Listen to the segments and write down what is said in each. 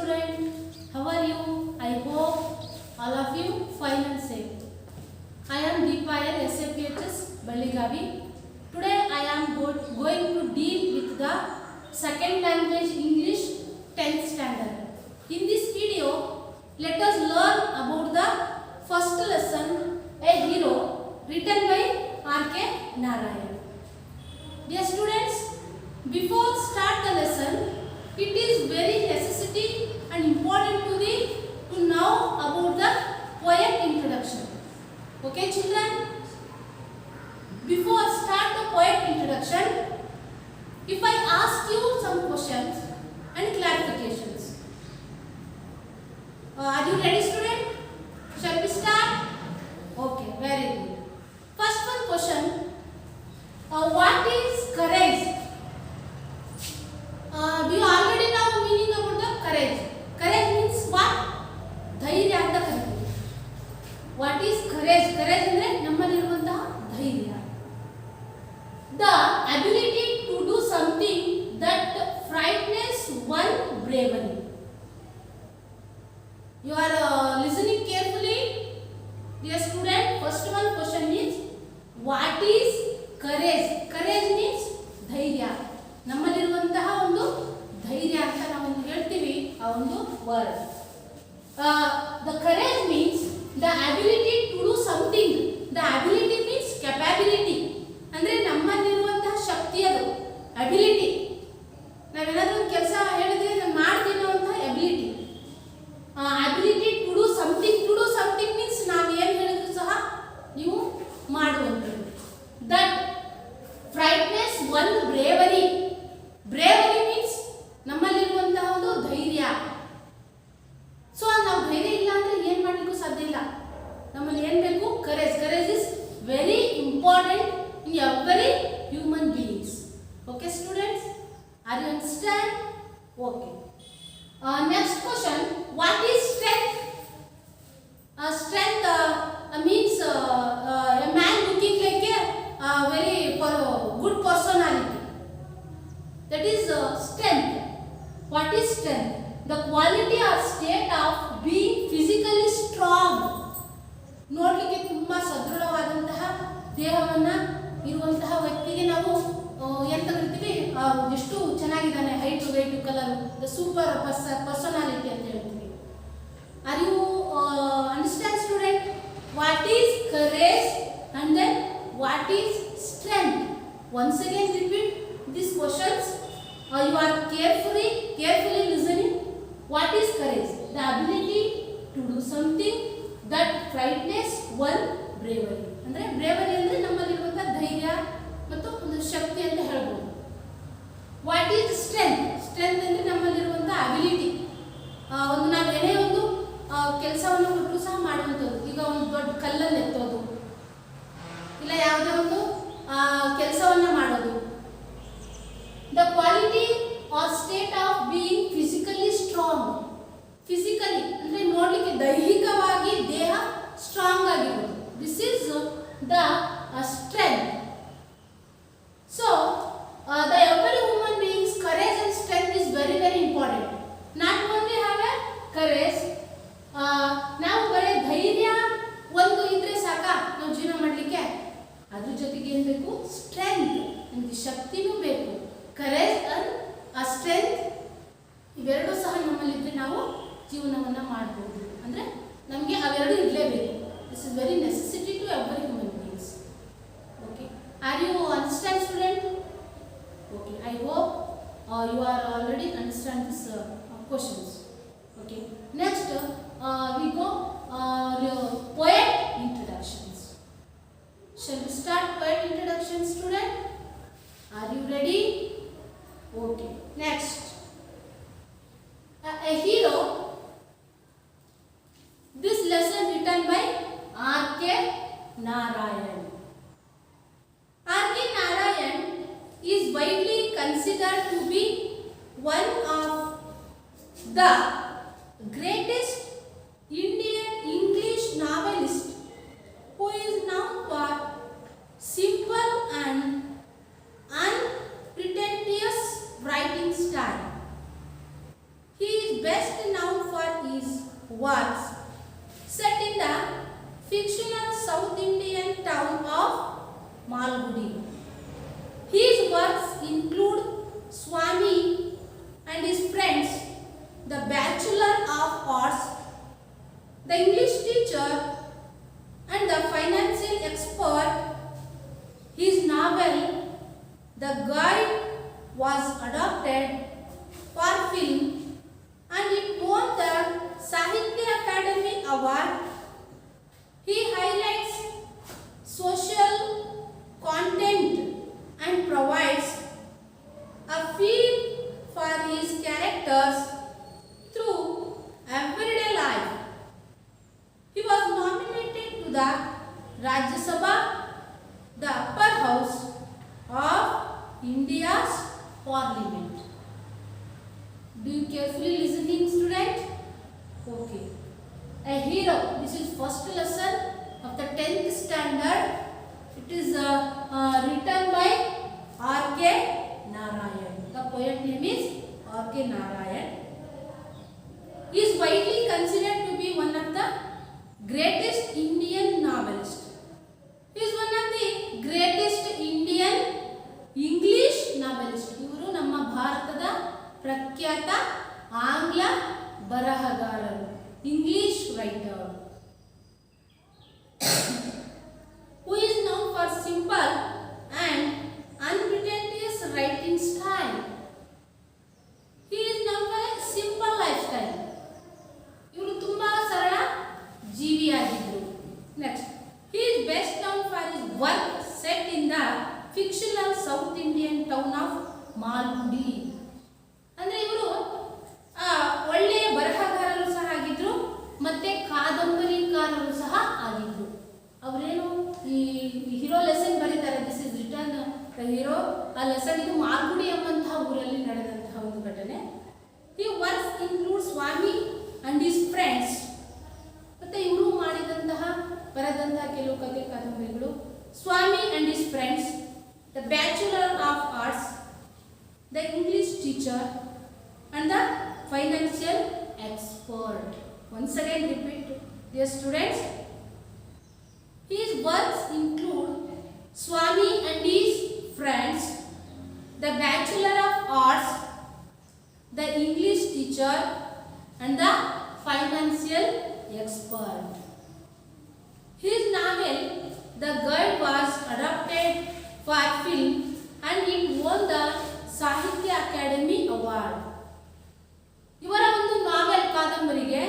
student, how are you? I hope all of you fine and safe. I am Deepayal SAPHS Balligavi. Today I am going to deal with the second language English 10th standard. In this video, let us learn about the first lesson, A Hero, written by R.K. Narayan. Dear students, before start the lesson, it is very necessity and important to know about the poem introduction. Okay, children? Before start the poem introduction, if I ask you some questions and clarifications, are you ready, student? Shall we start? Okay, very good. First one question. What is courage? Do you already know meaning about the courage? Courage means what? ಧೈರ್ಯ ಅಂತ ಕರೀತೀವಿ. What is courage? Courage ಅಂದ್ರೆ ನಮ್ಮಲ್ಲಿರುವಂತಹ ಧೈರ್ಯ. The ability to do something that frightens one bravery. You are listening carefully, dear student. First one question is, what is courage? Courage means ಧೈರ್ಯ. ನಮ್ಮಲ್ಲಿರುವಂತಹ ಒಂದು ಧೈರ್ಯ ಅಂತ ನಾವು ಹೇಳ್ತೀವಿ ಆ ಒಂದು word. The courage means the ability to do something. The ability means capability. ಅಂದ್ರೆ ನಮ್ಮಲ್ಲಿರುವಂತಹ ಶಕ್ತಿ ಅದು ಅಬಿಲಿಟಿ. ನಾವೇನಾದ್ರೂ ಒಂದು ಕೆಲಸ ಹೇಳಿದ್ರೆ ನಾನು ಮಾಡ್ತೀನಿ ಅಂತ ability. Ability to do something. To do something means ನಾವು ಏನು ಹೇಳಿದ್ರು ಸಹ ನೀವು ಮಾಡುವಂಥದ್ದು. That frightens one bravery. Bravery means ನಮ್ಮಲ್ಲಿರುವಂತಹ ಒಂದು ಧೈರ್ಯ. ಸೊ ನಾವು ಧೈರ್ಯ ಇಲ್ಲ ಅಂದ್ರೆ ಏನು ಮಾಡಲಿಕ್ಕೂ ಸಾಧ್ಯ ಇಲ್ಲ. ನಮ್ಮಲ್ಲಿ ಏನು ಬೇಕು? Courage. Courage is very important in every human beings. Okay, students, are you understand? Okay. Next question, what is strength? Strength means a man looking like a very good personality. That is strength. What is strength? The quality or state of being physically strong. ನೋಡಲಿಕ್ಕೆ ತುಂಬಾ ಸದೃಢವಾದಂತಹ ದೇಹವನ್ನ ಇರುವಂತಹ ವ್ಯಕ್ತಿಗೆ ನಾವು ಎಂತ ಕರಿತೀವಿ? ಎಷ್ಟು ಚೆನ್ನಾಗಿದ್ದಾನೆ, height weight colour, the super personality ಅಂತ ಹೇಳ್ತೀವಿ. Are you understand student? What is courage and then what is strength? Once again repeat this questions. You are carefully listening. What is courage? The ability to do something that frightens one bravery. ಅಂದರೆ bravery ಅಂದರೆ ನಮ್ಮಲ್ಲಿರುವಂಥ ಧೈರ್ಯ ಮತ್ತು ಒಂದು ಶಕ್ತಿ ಅಂತ ಹೇಳ್ಬೋದು. What is strength? Strength ಅಂದರೆ ನಮ್ಮಲ್ಲಿರುವಂಥ ability. ಒಂದು ನಾವು ಏನೇ ಒಂದು ಕೆಲಸವನ್ನು ಕೊಟ್ಟರು ಸಹ ಮಾಡುವಂಥದ್ದು. ಈಗ ಒಂದು ದೊಡ್ಡ ಕಲ್ಲನ್ನು ಎತ್ತೋದು, ಇಲ್ಲ ಯಾವುದೇ ಒಂದು ಕೆಲಸವನ್ನು ಮಾಡೋದು. The quality or state of being physically strong. Physically ಅಂದರೆ ನೋಡಲಿಕ್ಕೆ ದೈಹಿಕವಾಗಿ ದೇಹ ಸ್ಟ್ರಾಂಗ್ ಆಗಿರೋದು. This is the strength. So, the every human being's courage and strength is very important. Not only have a courage, ನಾವು ಬರೀ ಧೈರ್ಯ ಒಂದು ಇದ್ರೆ ಸಾಕಾ ನಾವು ಜೀವನ ಮಾಡಲಿಕ್ಕೆ? ಅದ್ರ ಜೊತೆಗೆ ಏನು ಬೇಕು? ಸ್ಟ್ರೆಂತ್, ನಮಗೆ ಶಕ್ತಿನೂ ಬೇಕು. ಕರೇಜ್ ಅಂಡ್ ಸ್ಟ್ರೆಂತ್ ಇವೆರಡೂ ಸಹ ನಮ್ಮಲ್ಲಿದ್ದರೆ ನಾವು ಜೀವನವನ್ನು ಮಾಡ್ಬೋದು. ಅಂದರೆ ನಮಗೆ ಅವೆರಡೂ ಇರಲೇಬೇಕು. This is very necessity to every human beings. Okay. Are you understand, student? Okay. I hope you are already understand this questions. Okay. Next, we go poet introductions. Shall we start poet introduction, student? Are you ready? Okay. Next, a hero. This lesson written by R.K. Narayan. R.K. Narayan is widely considered to be one of the greatest Indian English novelists, who is known for simple and unpretentious writing style. He is best known works set in the fictional South Indian town of Malgudi. His works include Swami and his friends, The Bachelor of Arts, The English Teacher, and The Financial Expert. His novel, The Guide, was adapted for film and it won the Sahitya Academy Award. He highlights social content and provides a feel for his characters through everyday life. He was nominated to the Rajya Sabha, the upper house of India's parliament. Do you carefully listening, student? Okay. A hero. This is first lesson of the 10th standard. It is written by R.K. Narayan. The poet name is R.K. Narayan. He is widely considered to be one of the greatest Indian novelists. He is one of the greatest Indian English novelist. ಇವರು ನಮ್ಮ ಭಾರತದ ಪ್ರಖ್ಯಾತ ಆಂಗ್ಲ ಬರಹಗಾರರು, English writer. Who is known for simple and unpretentious writing style. He is known for a simple lifestyle. ಇವರು ತುಂಬಾ ಸರಳ ಜೀವಿಯಾಗಿದ್ದರು. Next, he is best known for his work set in the fictional South Indian town of Malgudi. ಅಂದರೆ ಇವರು ಒಳ್ಳೆಯ ಬರಹಗಾರರು ಸಹ ಆಗಿದ್ರು ಮತ್ತೆ ಕಾದಂಬರಿಕಾರರು ಸಹ ಆಗಿದ್ರು. ಅವರೇನು ಈ ಹೀರೋ ಲೆಸನ್ ಬರೀತಾರೆ. ದಿಸ್ ಇಸ್ ರಿಟರ್ನ್ ಹೀರೋ ಆ ಲೆಸನ್. ಇದು ಮಾಲ್ಗುಡಿ ಎಂಬಂತಹ ಊರಲ್ಲಿ ನಡೆದಂತಹ ಒಂದು ಘಟನೆ. ಈ works include Swami and his friends. ಮತ್ತೆ ಇವರು ಮಾಡಿದಂತಹ ಬರೆದಂತಹ ಕೆಲವು ಕಥೆ ಕಾದಂಬರಿಗಳು Swami and his friends, the bachelor of arts, the English teacher and the financial expert. Once again repeat, dear students. His works include Swami and his friends, The Bachelor of Arts, The English Teacher, and The Financial Expert. His novel, The Guide, was adapted for film and it won the Sahitya Academy Award. ಇವರ ಒಂದು novel ಕಾದಂಬರಿಗೆ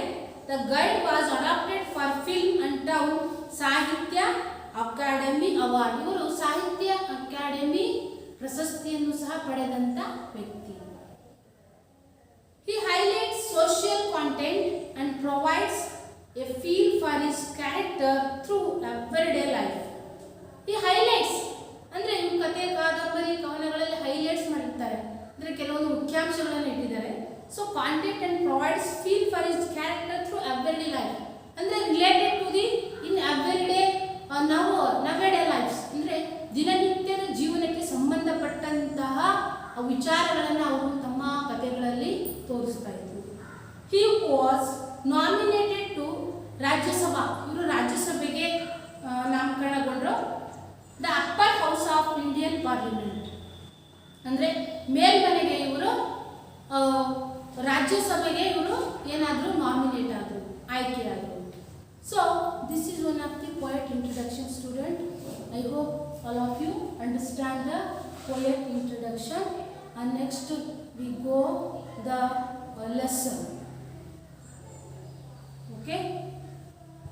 the guide was adapted for film and town Sahitya Akademi award. ಇವರು ಸಾಹಿತ್ಯ ಅಕಾಡೆಮಿ ಪ್ರಶಸ್ತಿಯನ್ನು ಸಹ ಪಡೆದಂತ ವ್ಯಕ್ತಿ. He highlights social content and provides a feel for his character through everyday life. ಈ highlights ಅಂದ್ರೆ ಇವರು ಕಥೆ ಕಾದಂಬರಿ ಕವನಗಳಲ್ಲಿ ಹೈಲೈಟ್ಸ್ ಮಾಡಿರ್ತಾರೆ. ಅಂದ್ರೆ ಕೆಲವೊಂದು ಮುಖ್ಯಾಂಶಗಳನ್ನು ಇಟ್ಟಿದ್ದಾರೆ. So content and provides feel for his character through everyday life. ಅಂದ್ರೆ related to the in everyday nowadays lives. ಅಂದ್ರೆ ದಿನನಿತ್ಯದ ಜೀವನಕ್ಕೆ ಸಂಬಂಧಪಟ್ಟಂತಹ ವಿಚಾರಗಳನ್ನು ಅವರು ತಮ್ಮ ಕಥೆಗಳಲ್ಲಿ ತೋರಿಸ್ತಾ ಇದ್ರು. He was nominated to Rajya Sabha. ಇವರು ರಾಜ್ಯಸಭೆಗೆ ನಾಮಕರಣಗೊಂಡರು. The upper house of Indian Parliament. ಅಂದ್ರೆ ಮೇಲ್ಮನೆಗೆ ಇವರು ರಾಜ್ಯಸಭೆಗೆ ಇವರು ಏನಾದರೂ ನಾಮಿನೇಟ್ ಆದರು, ಆಯ್ಕೆ ಆದರು. So this is one of the poet introduction student. I hope all of you understand the poet introduction. and next we go the lesson. Okay,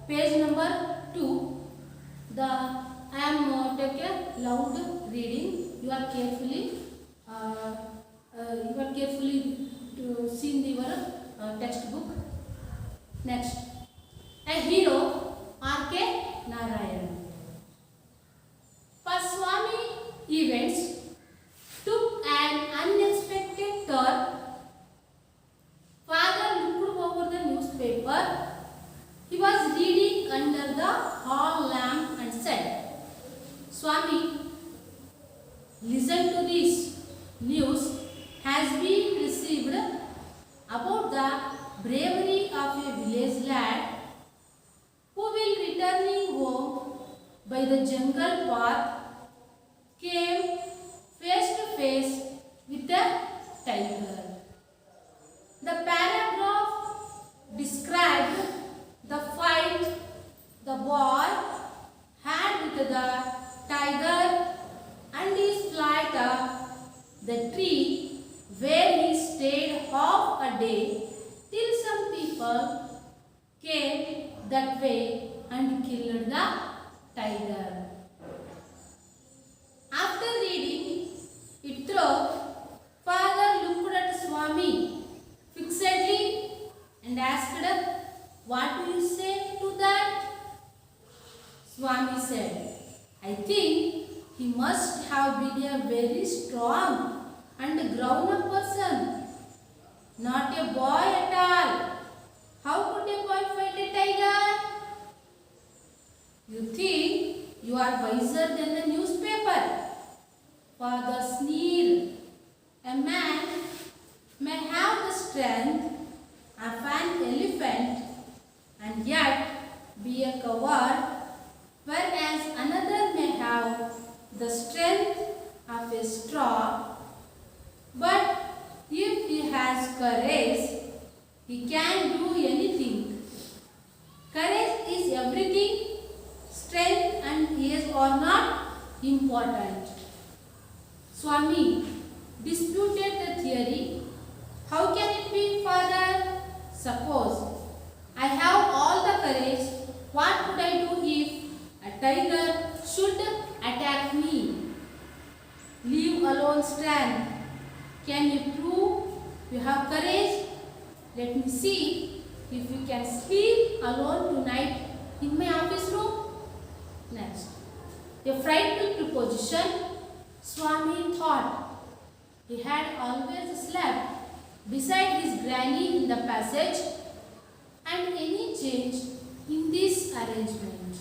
page number 2. The I am take a loud reading. You are carefully to see in your textbook. Next, a hero, R.K. Narayan. For Swami, events took an unexpected turn. Father looked over the newspaper. He was reading under the hall lamp and said, Swami, listen to this. News has been received about the bravery of a village the jungle path came face to face with a tiger. The paragraph described the fight the boy had with the tiger and his flight up the tree where he stayed half a day till some people came that way and killed the tiger. After reading it through, father looked at Swami fixedly and asked, "What do you say to that?" Swami said, "I think he must have been a very strong and grown-up person, not a boy at all. How could a boy fight a tiger?" "You think you are wiser than the newspaper," father sneered. "A man may have the strength of an elephant and yet be a coward, whereas another may have the strength of a straw. But if he has courage, he can do anything. Courage is everything. Strength and ease are not important." Swami disputed the theory. "How can it be, father? Suppose I have all the courage, what could I do if a tiger should attack me? Leave alone strength. Can you prove you have courage? Let me see if you can sleep alone tonight in my office room." Next. A frightful proposition, Swami thought. He had always slept beside his granny in the passage, and any change in this arrangement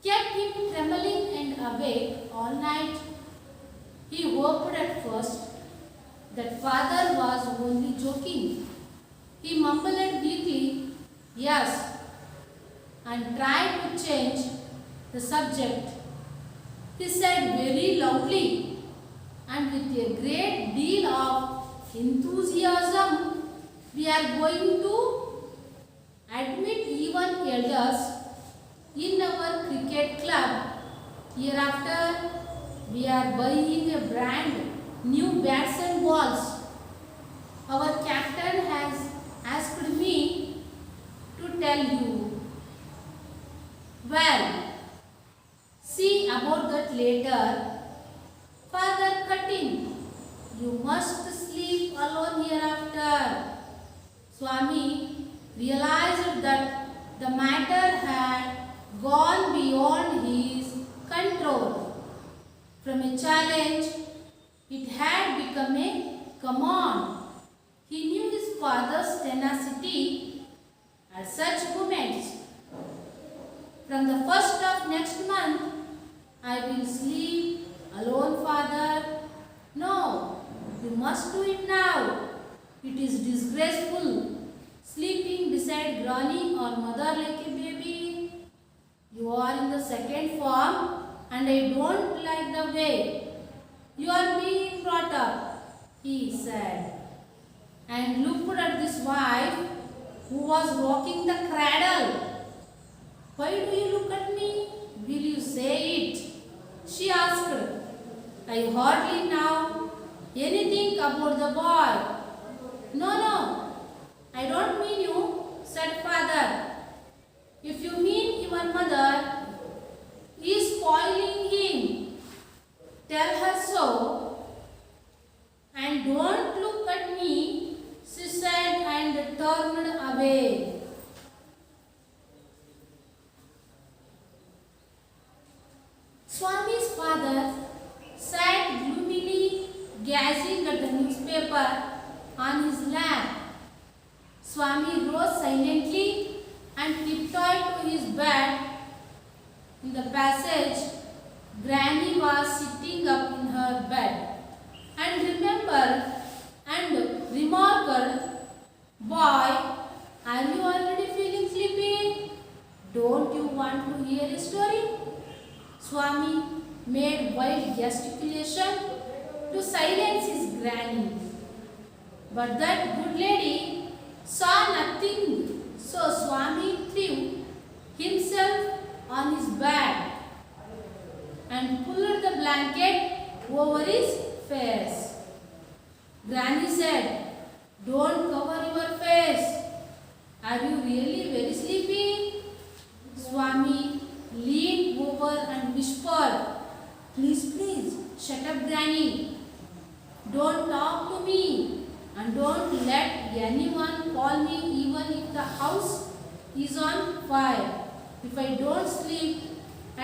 kept him trembling and awake all night. He hoped at first that father was only joking. He mumbled weakly, "Yes," and tried to change the subject. He said very loudly and with a great deal of enthusiasm, "We are going to admit even elders in our cricket club. Hereafter, we are buying a brand new bats and balls. Our captain has asked me to tell you." "Well, see about that later," father cut in. "You must sleep alone hereafter." Swami realized that the matter had gone beyond his control. From a challenge, it had become a command. He knew his father's tenacity at such moments. "From the first of next month, I will sleep alone, father." "No, you must do it now. It is disgraceful, sleeping beside granny or mother like a baby. You are in the second form and I don't like the way you are being brought up," he said, and looked at his wife who was rocking the cradle. "Why do you look at me? Will you say it?" she asked. "I hardly know anything about the boy." "No, no, I don't mean you," said father. "If you mean your mother is spoiling him, tell her so. And don't look at me," she said and turned away. Swami's father sat gloomily gazing at the newspaper on his lap. Swami rose silently and tiptoed to his bed. In the passage, Granny was sitting up in her bed and remarked, "Boy, are you already feeling sleepy? Don't you want to hear a story?" Swami made wild gesticulation to silence his granny. But that good lady saw nothing, so Swami threw himself on his back and pulled the blanket over his face. Granny said, "Don't cover your face. Are you really very sleepy?" Swami leaned over and whispered, "Please, please, shut up, Granny. Don't talk to me and don't let anyone call me even if the house is on fire. If I don't sleep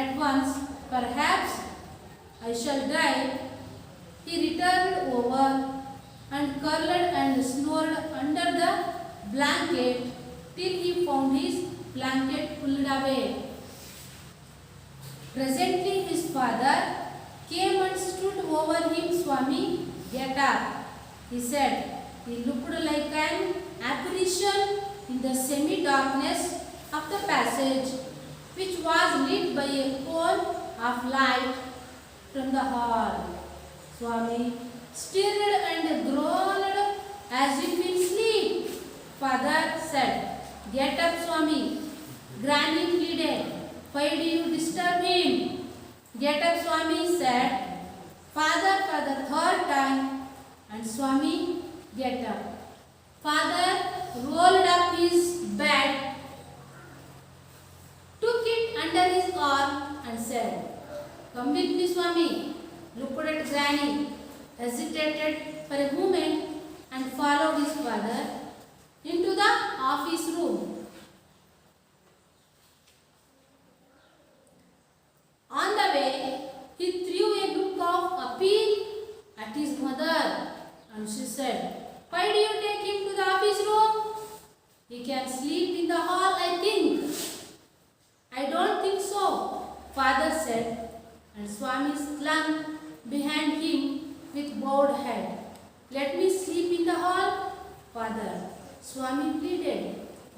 at once, perhaps I shall die." He returned over and curled and snored under the blanket till he found his blanket pulled away. Presently his father came and stood over him. "Swami, get up," he said. He looked like an apparition in the semi-darkness of the passage, which was lit by a coal of light from the hall. Swami stirred and groaned as if in sleep. Father said, "Get up, Swami." Granny pleaded, "Why do you disturb him?" "Get up, Swami," said Father for the third time, and Swami get up. Father rolled up his bed, took it under his arm and said, "Come with me, Swami." Looked at Granny, hesitated for a moment and followed his father into the office room. On the way, he threw a look of appeal at his mother and she said, "Why do you take him to the office room? He can sleep in the hall, I think." "I don't think so," Father said, and Swami clung behind him with bowed head. "Let me sleep in the hall, Father," Swami pleaded.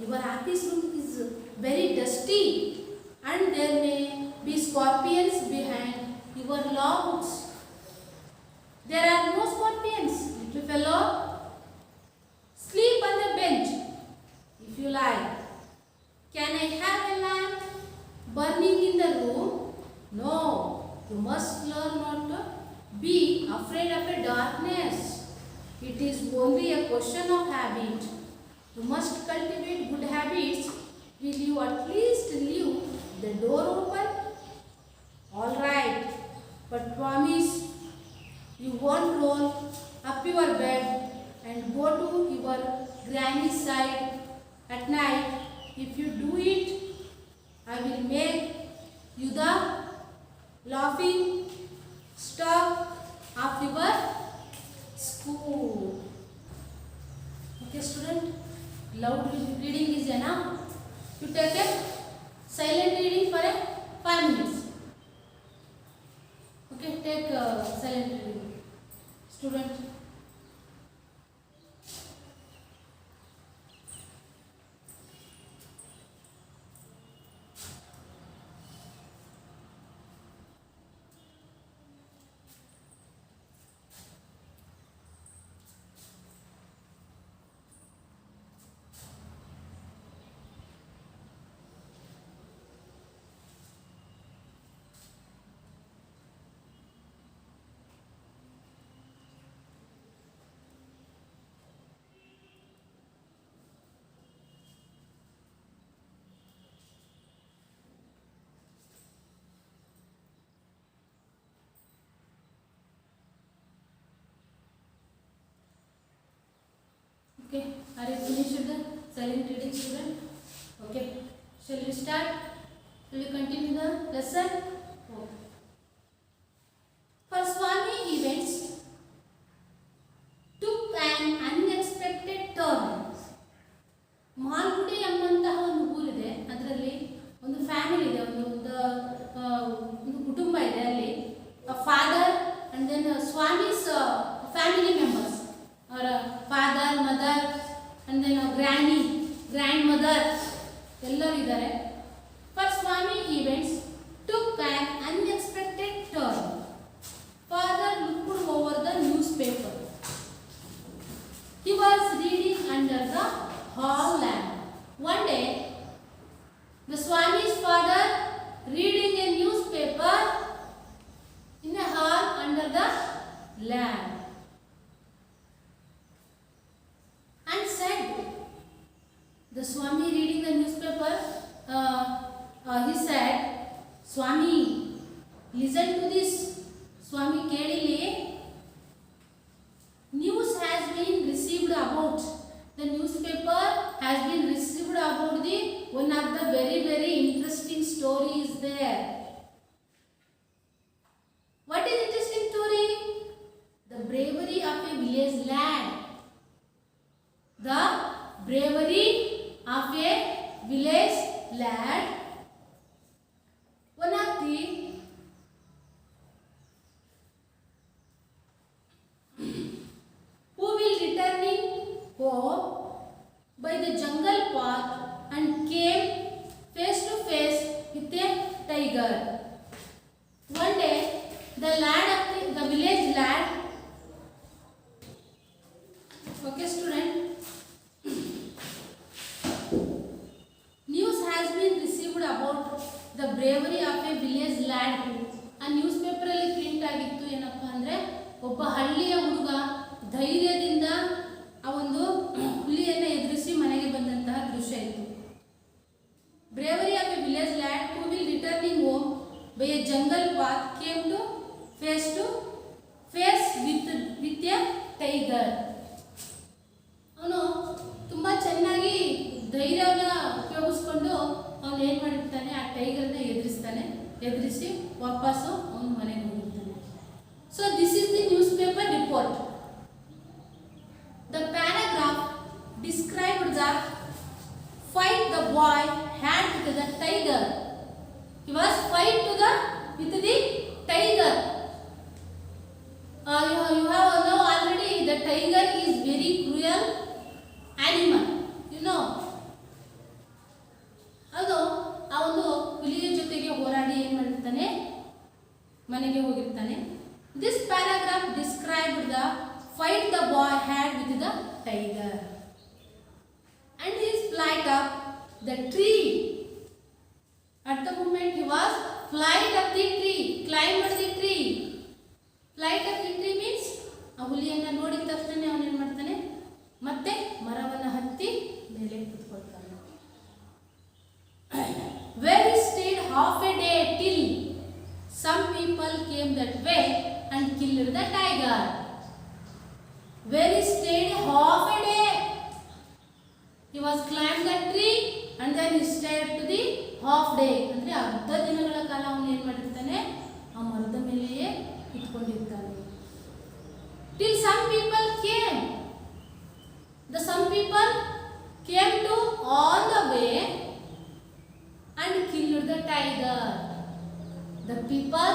"Your office room is very dusty and there may be scorpions behind your law books." "There are no scorpions, little fellow. Sleep on the bench if you like." "Can I have a lamp burning in the room?" "No, you must learn not to be afraid of a darkness. It is only a question of habit. You must cultivate good habits. Will you at least leave the door open?" "All right, but promise you won't roll up your bed and go to your granny's side at night. If you do it, I will make you the laughing stock of your school." Okay, student, loud reading is enough. You take a silent reading for 5 minutes. Okay, take silent reading. Student. Okay, are you finished the silent reading, student? Okay, shall we start? Shall we continue the lesson? Okay. For Swami, events took an unexpected turn. Malgudi ಎಂಬಂತಹ ಒಂದು ಊರಿದೆ. ಅದರಲ್ಲಿ ಒಂದು family ಇದೆ, ಒಂದು ಕುಟುಂಬ ಇದೆ. ಅಲ್ಲಿ father and then Swami's family members, ಅವರ father, mother and then grand mother ಎಲ್ಲರೂ ಇದ್ದಾರೆ. For Swami, events took an unexpected under the hall lamp. One day, the Swami's father reading a newspaper in a hall under the lamp and said, the Swami reading the newspaper, he said, Swami, listen to this. Swami ಕೇಳಿಲಿ, news has been received about, the newspaper has been received about the one of the very very interesting stories there. What is interesting story? The bravery of a village lad. The bravery of a village lad. One of the who will returning home by the jungle path and came face to face with a tiger. One day, the village lad, okay student, news has been received about the bravery of a village lad. ಆ news ಪೇಪರಲ್ಲಿ print ಆಗಿತ್ತು ಏನಪ್ಪ ಅಂದರೆ, ಒಬ್ಬ ಹಳ್ಳಿಯ ಹುಡುಗ ಧೈರ್ಯದಿಂದ ಆ ಒಂದು ಹುಲಿಯನ್ನು ಎದುರಿಸಿ ಮನೆಗೆ ಬಂದಂತಹ ದೃಶ್ಯ ಇತ್ತು. Bravery of a village lad who will returning home by a jungle path came to face with a tiger. ಅವನು ತುಂಬ ಚೆನ್ನಾಗಿ ಧೈರ್ಯವನ್ನು ಉಪಯೋಗಿಸ್ಕೊಂಡು ಅವನು ಏನು ಮಾಡಿರ್ತಾನೆ, ಆ ಟೈಗರ್ನ ಎದುರಿಸಿ ವಾಪಸ್ಸು ಅವನು ಮನೆಗೆ ಹೋಗಿರ್ತಾನೆ. So this is the newspaper report. The paragraph described the fight the boy had with the tiger. He was fight with the tiger. You have know already the tiger is very cruel animal. You know. ಅದು ಅವನು ಹುಲಿಯ ಜೊತೆಗೆ ಹೋರಾಡಿ ಏನು ಮಾಡಿರ್ತಾನೆ, ಮನೆಗೆ ಹೋಗಿರ್ತಾನೆ. This paragraph described the fight the boy had with the tiger and his flight up the tree. At the moment he was flight up the tree, climbed the tree. Flight up the tree means ಆ ಹುಲಿಯನ್ನು ನೋಡಿದ ತಕ್ಷಣ ಅವನು ಏನು ಮಾಡ್ತಾನೆ, ಮತ್ತೆ ಮರವನ್ನು ಹತ್ತಿ ಮೇಲೆ ಕೂತ್ಕೊಳ್ತಾನೆ. Where he stayed half a day till some people came that way and killed the tiger. Where he stayed half a day. He was climbed the tree and then he stayed to the half day. ಅಂದರೆ ಅರ್ಧ ದಿನಗಳ ಕಾಲ ಅವನು ಏನು ಮಾಡಿರ್ತಾನೆ, ಆ ಮರದ ಮೇಲೆಯೇ ಇಟ್ಕೊಂಡಿರ್ತಾನೆ. Till some people came. Some people came to on the way and killed the tiger. The people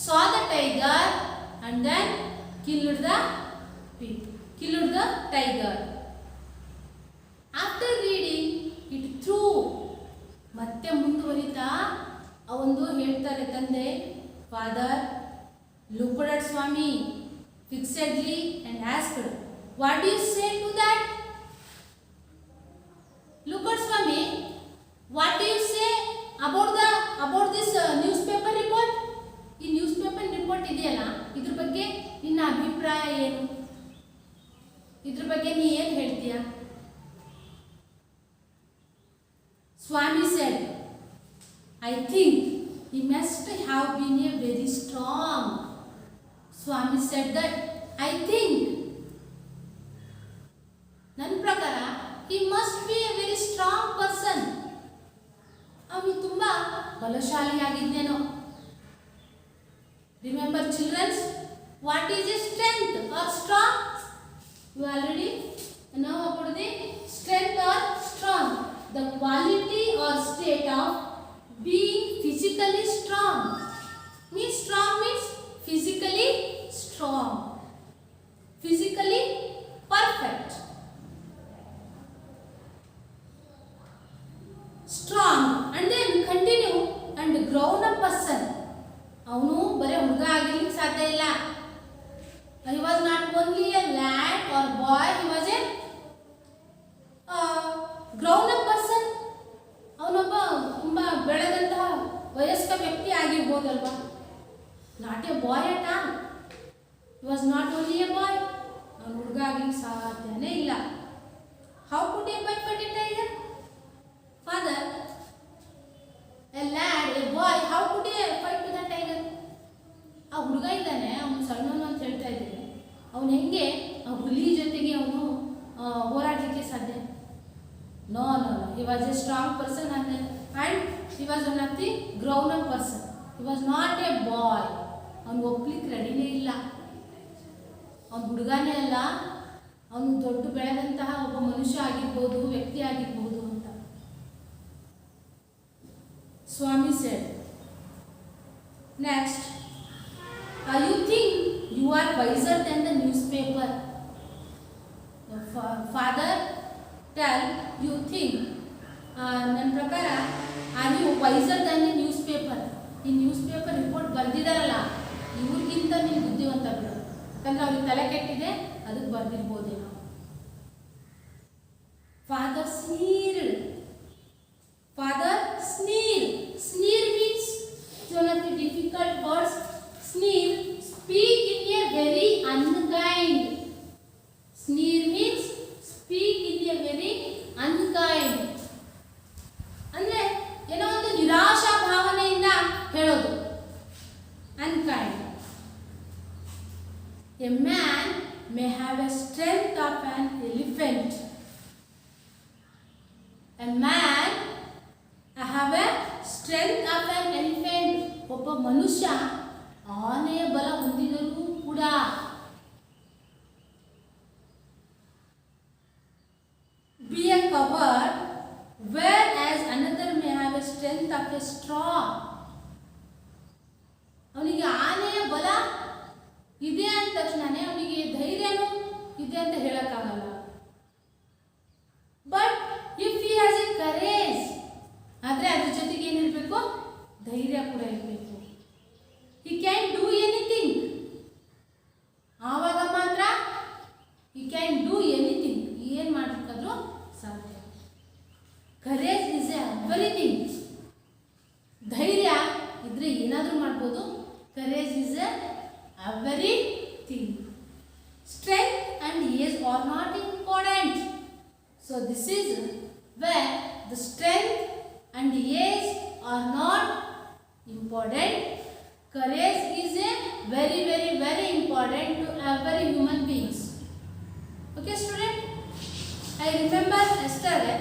saw the tiger and then killed the tiger. After reading it through, ಮತ್ತೆ ಮುಂದುವರಿತಾ ಅವೊಂದು ಹೇಳ್ತಾರೆ ತಂದೆ, father looked at Swami fixedly and asked, what do you say to that? Look at Swami, what do you say about this newspaper report? ಈ newspaper report ಇದೆಯಲ್ಲ, ಇದ್ರ ಬಗ್ಗೆ ನಿನ್ನ ಅಭಿಪ್ರಾಯ ಏನು? ಇದ್ರ ಬಗ್ಗೆ ನೀ ಏನು ಹೇಳ್ತೀಯಾ? Swami said, I think he must have been a very strong. Swami said that, I think, ನನ್ನ ಪ್ರಕಾರ he must be a very strong person. ಅವನು ತುಂಬ ಬಲಶಾಲಿಯಾಗಿದ್ದೇನೋ. Remember children, what is a strength or strong? You already know about the strength or strong. The quality or state of being physically strong. Strong means physically strong. Physically perfect. Strong and then continue and grown up person. ಅವನು ಬರೀ ಹುಡುಗ ಆಗಿರ್ಲಿಕ್ಕೆ ಸಾಧ್ಯ ಇಲ್ಲ. He was not only a lad or boy, he was a grown up person, ಅವನೊಬ್ಬ ತುಂಬ ಬೆಳೆದಂತಹ ವಯಸ್ಕ ವ್ಯಕ್ತಿ ಆಗಿರ್ಬೋದಲ್ವಾ. Not a boy at all. He was not only a boy. ಅವನು ಹುಡುಗ ಆಗ್ಲಿಕ್ಕೆ ಸಾಧ್ಯನೇ ಇಲ್ಲ. How could a boy fight a tiger? Father, a lad, a boy, how could a fight with a tiger? ಆ ಹುಡುಗ ಇದ್ದಾನೆ, ಅವನು ಸಣ್ಣವನು ಅಂತ ಹೇಳ್ತಾ ಇದ್ದೀನಿ. ಅವನು ಹೆಂಗೆ ಆ ಹುಲಿ ಜೊತೆಗೆ ಅವನು ಹೋರಾಡಲಿಕ್ಕೆ ಸಾಧ್ಯ? No no no. He was a strong person and he was one of the ground up person. He was not a boy. ಅವನು ಒಪ್ಲಿಕ್ಕೆ ರೆಡಿನೇ ಇಲ್ಲ. ಅವನು ಹುಡುಗನೇ ಅಲ್ಲ, ಅವನು ದೊಡ್ಡ ಬೆಳೆದಂತಹ ಒಬ್ಬ ಮನುಷ್ಯ ಆಗಿರ್ಬೋದು, ವ್ಯಕ್ತಿ ಆಗಿರ್ಬೋದು ಅಂತ. ಸ್ವಾಮಿ said. Next, you think you are wiser than the newspaper. The father tell you think. ನನ್ನ ಪ್ರಕಾರ ನೀವು wiser than the newspaper. ಈ ನ್ಯೂಸ್ ಪೇಪರ್ ರಿಪೋರ್ಟ್ ಬರ್ದಿದಾರಲ್ಲ, ಇವ್ರಿಗಿಂತ ನೀವು ಬುದ್ಧಿವಂತ ಬಿಡು. ಯಾಕಂದ್ರೆ ಅವ್ರಿಗೆ ತಲೆ ಕೆಟ್ಟಿದೆ, ಅದಕ್ಕೆ ಬರ್ದಿರ್ಬೋದೇನೋ. Father sneered. Father sneered. Sneer means one of the difficult words. Sneer, speak in a very unkind. Sneer means speak in a very unkind. ಅಂದ್ರೆ ಏನೋ ಒಂದು ನಿರಾಶಾ ಭಾವನೆಯಿಂದ ಹೇಳೋದು, unkind. A man may have a strength of an elephant. A man have a strength of an elephant. ಒಬ್ಬ ಮನುಷ್ಯ ಆನೆಯ ಬಲ ಹೊಂದಿದರೂ ಕೂಡ be a coward, whereas another may have a strength of a straw. ಅವನಿಗೆ ಆನೆಯ ಬಲ ಇದೆ ಅಂದ ತಕ್ಷಣನೇ ಅವನಿಗೆ ಧೈರ್ಯನೂ ಇದೆ ಅಂತ ಹೇಳಕ್ಕಾಗಲ್ಲ. But if he has A courage, ಆದರೆ ಅದ್ರ ಜೊತೆಗೆ ಏನಿರಬೇಕು? ಧೈರ್ಯ ಕೂಡ ಇರಬೇಕು. He can do anything. ಆವಾಗ ಮಾತ್ರ ಹಿ ಕ್ಯಾನ್ ಡೂ ಎನಿಥಿಂಗ್. ಏನು ಮಾಡಬೇಕಾದ್ರೂ ಸಾಧ್ಯ. Courage is everything. ಧೈರ್ಯ ಇದ್ರೆ ಏನಾದರೂ ಮಾಡ್ಬೋದು. Courage is everything. Strength and age are not important. So this is where the strength and age are not important. Courage is a very very very important to every human beings. Okay student, I remember yesterday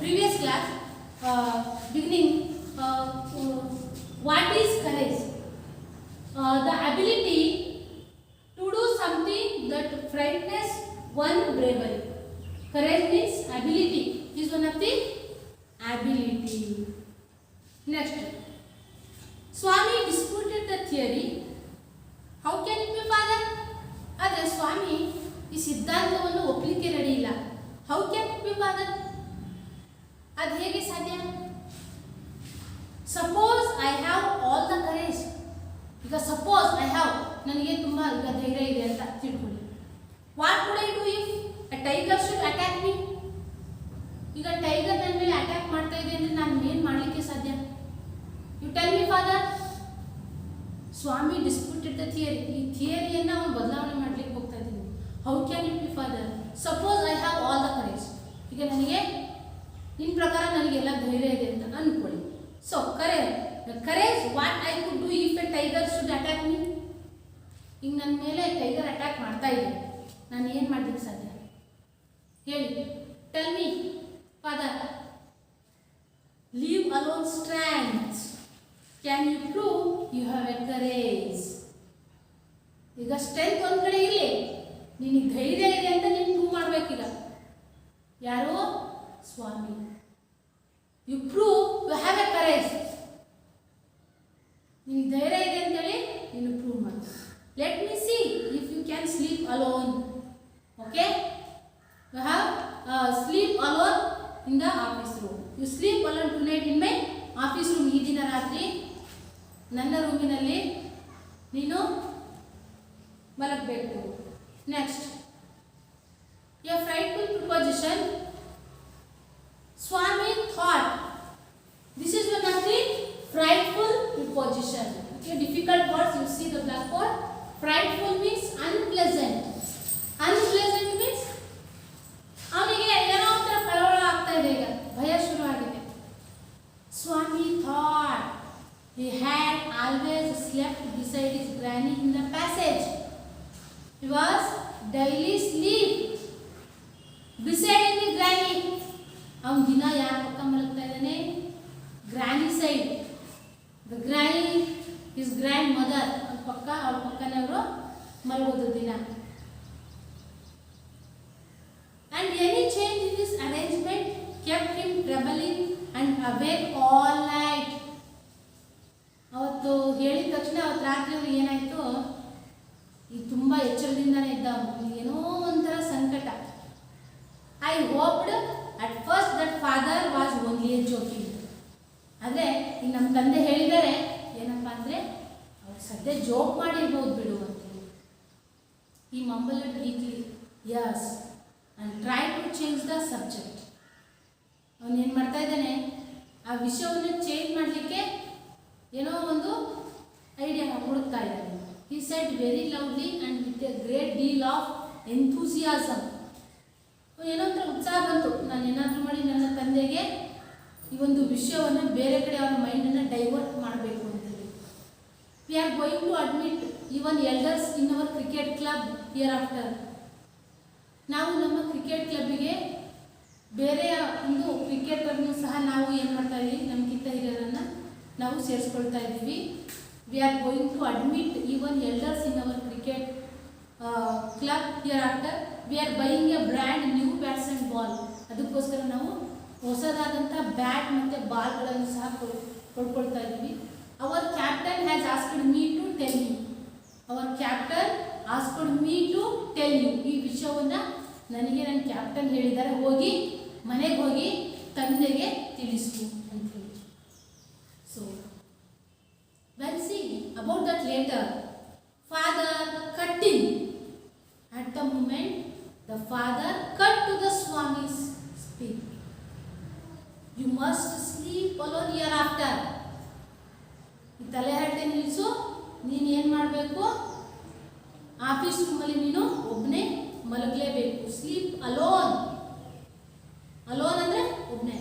previous class beginning what is courage? The ability to do something that frightens one bravery. Courage means ability. Is one of the ability. Next, Swami disputed the theory. How can it be, father? ಆದರೆ ಸ್ವಾಮಿ ಈ ಸಿದ್ಧಾಂತವನ್ನು ಒಪ್ಪಲಿಕ್ಕೆ ready ಇಲ್ಲ. How can it be, father? ಅದು ಹೇಗೆ ಸಾಧ್ಯ? Suppose I have all the courage. ಈಗ suppose I have, ನನಗೆ ತುಂಬ ಈಗ ಧೈರ್ಯ ಇದೆ ಅಂತ ತಿಳ್ಕೊಳ್ಳಿ. What would I do if a tiger should attack me? ಈಗ ಟೈಗರ್ ನನ್ನ ಮೇಲೆ ಅಟ್ಯಾಕ್ ಮಾಡ್ತಾ ಇದೆ ಅಂದರೆ ನಾನು ಏನು ಮಾಡಲಿಕ್ಕೆ ಸಾಧ್ಯ? You tell me father. Swami disputed the theory. ಈ ಥಿಯರಿಯನ್ನು ಅವನು ಬದಲಾವಣೆ ಮಾಡಲಿಕ್ಕೆ ಹೋಗ್ತಾ ಇದ್ದೀನಿ. How can it be father? Suppose I have all the courage. ಈಗ ನನಗೆ ನಿನ್ನ ಪ್ರಕಾರ ನನಗೆಲ್ಲ ಧೈರ್ಯ ಇದೆ ಅಂತ ಅಂದ್ಕೊಳ್ಳಿ. So courage what I could do if a tiger should attack me? ಈಗ ನನ್ನ ಮೇಲೆ ಟೈಗರ್ ಅಟ್ಯಾಕ್ ಮಾಡ್ತಾ ಇದೆ, ನಾನು ಏನು ಮಾಡಲಿಕ್ಕೆ ಸಾಧ್ಯ ಹೇಳಿ? Tell me father. Leave alone strength. Can you prove you have a courage? ಈಗ ಸ್ಟ್ರೆಂತ್ ಒಂದು ಕಡೆ ಇರಲಿ, ನಿನಗೆ ಧೈರ್ಯ ಇದೆ ಅಂತ ನೀನು ಪ್ರೂವ್ ಮಾಡಬೇಕೀಗ. ಯಾರು? Swami. You prove you have a courage. ನಿನಗೆ ಧೈರ್ಯ ಇದೆ ಅಂತೇಳಿ ನೀನು ಪ್ರೂವ್ ಮಾಡು. Let me see if you can sleep alone. Okay, you have sleep alone in the office room. You sleep alone tonight in my office room. ಈ ದಿನ ರಾತ್ರಿ ನನ್ನ ರೂಮಿನಲ್ಲಿ ನೀನು ಮಲಗಬೇಕು. Next, a frightful proposition. ಅವನ ದಿನ ಯಾರ ಪಕ್ಕ ಮಲಗ್ತಾ ಇದ್ದಾನೆ? Granny side. The granny is grand mother, ಅವ್ರ ಪಕ್ಕನೇ ಅವರು ಮಲಗೋದು ದಿನ. And any change in this arrangement kept him troubling and awake all night. ಅವತ್ತು ಹೇಳಿದ ತಕ್ಷಣ ಅವತ್ತು ರಾತ್ರಿ ಅವ್ರಿಗೆ ಏನಾಯಿತು, ಈಗ ತುಂಬ ಎಚ್ಚರದಿಂದಾನೇ ಇದ್ದ ಅವನು. ಏನೋ ಒಂಥರ ಸಂಕಟ. I ಹೋಪ್ಡ್ at first that father was only A joking. ಆದರೆ ಈಗ ನಮ್ಮ ತಂದೆ ಹೇಳಿದ್ದಾರೆ ಏನಪ್ಪ ಅಂದರೆ ಅವ್ರು ಸದ್ಯ ಜೋಕ್ ಮಾಡಿರ್ಬೋದು ಬಿಡು ಅಂತೇಳಿ. ಈ mumbled weakly yes and try to change the subject. ಅವನು ಏನು ಮಾಡ್ತಾ ಇದ್ದಾನೆ, ಆ ವಿಷಯವನ್ನು ಚೇಂಜ್ ಮಾಡಲಿಕ್ಕೆ ಏನೋ ಒಂದು ಐಡಿಯಾ ಹುಡುಕ್ತಾ ಇದ್ದಾನೆ. he said very loudly and with a great deal of enthusiasm. ಏನೋ ಒಂಥರ ಉತ್ಸಾಹ ಬಂತು, ನಾನು ಏನಾದರೂ ಮಾಡಿ ನನ್ನ ತಂದೆಗೆ ಈ ಒಂದು ವಿಷಯವನ್ನು ಬೇರೆ ಕಡೆ ಅವರ ಮೈಂಡನ್ನು ಡೈವರ್ಟ್ ಮಾಡಬೇಕು ಅಂತೇಳಿ. we are going to admit even elders in our cricket club hereafter. ನಾವು ನಮ್ಮ ಕ್ರಿಕೆಟ್ ಕ್ಲಬ್ಬಿಗೆ ಬೇರೆ ಒಂದು ಕ್ರಿಕೆಟರ್ನು ಸಹ ನಾವು ಏನು ಮಾಡ್ತಾ ಇದ್ದೀವಿ, ನಮಗಿಂತ ಹಿರಿಯರನ್ನು ನಾವು ಸೇರಿಸ್ಕೊಳ್ತಾ ಇದ್ದೀವಿ. We are going to admit even elders in our cricket club hereafter. We are buying a brand new bats and ball. ಅದಕ್ಕೋಸ್ಕರ ನಾವು ಹೊಸದಾದಂಥ ಬ್ಯಾಟ್ ಮತ್ತು ಬಾಲ್ಗಳನ್ನು ಸಹ ಕೊಡ್ಕೊಳ್ತಾ ಇದ್ದೀವಿ. Our captain has asked me to tell you. Our captain asked me to tell you. ಈ ವಿಷಯವನ್ನು ನನಗೆ ನನ್ನ ಕ್ಯಾಪ್ಟನ್ ಹೇಳಿದ್ದಾರೆ, ಹೋಗಿ ಮನೆಗೆ ಹೋಗಿ ತಂದೆಗೆ ತಿಳಿಸು ಅಂತ ಹೇಳಿ. So when see about that later father cutting. At the moment the father cut to the Swami's speak. You must sleep alone hereafter. ಈ ತಲೆಹರಟೆ ನಿಲ್ಲಿಸು, ನೀನು ಏನು ಮಾಡಬೇಕು, ಆಫೀಸ್ ರೂಮಲ್ಲಿ ನೀನು ಒಬ್ಬನೇ ಮಲಗಲೇಬೇಕು. Sleep alone. ಅಲೋನ್ ಅಂದರೆ ಒಬ್ಬನೇ.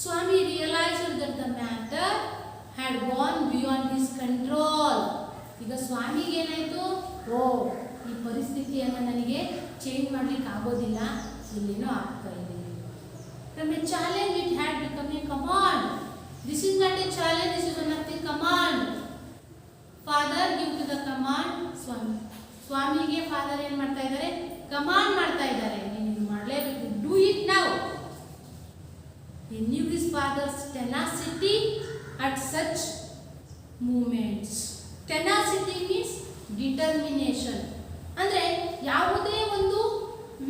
Swami realised that the matter had gone beyond his control. ಈಗ ಸ್ವಾಮಿಗೆ ಏನಾಯಿತು, ಓ ಈ ಪರಿಸ್ಥಿತಿಯನ್ನು ನನಗೆ ಚೇಂಜ್ ಮಾಡಲಿಕ್ಕೆ ಆಗೋದಿಲ್ಲ, ಇಲ್ಲೇನೋ ಆಗ್ತಾ ಇದೆ. From a challenge it had become a command. This is not a challenge, this is one of the command. Father give to the command Swami. ಸ್ವಾಮಿಗೆ ಫಾದರ್ ಏನು ಮಾಡ್ತಾ ಇದ್ದಾರೆ, ಕಮಾಂಡ್ ಮಾಡ್ತಾ ಇದ್ದಾರೆ, ನೀನು ಇದು ಮಾಡಲೇಬೇಕು, do it now. He knew his father's tenacity at such moments. Tenacity means determination. ಅಂದರೆ ಯಾವುದೇ ಒಂದು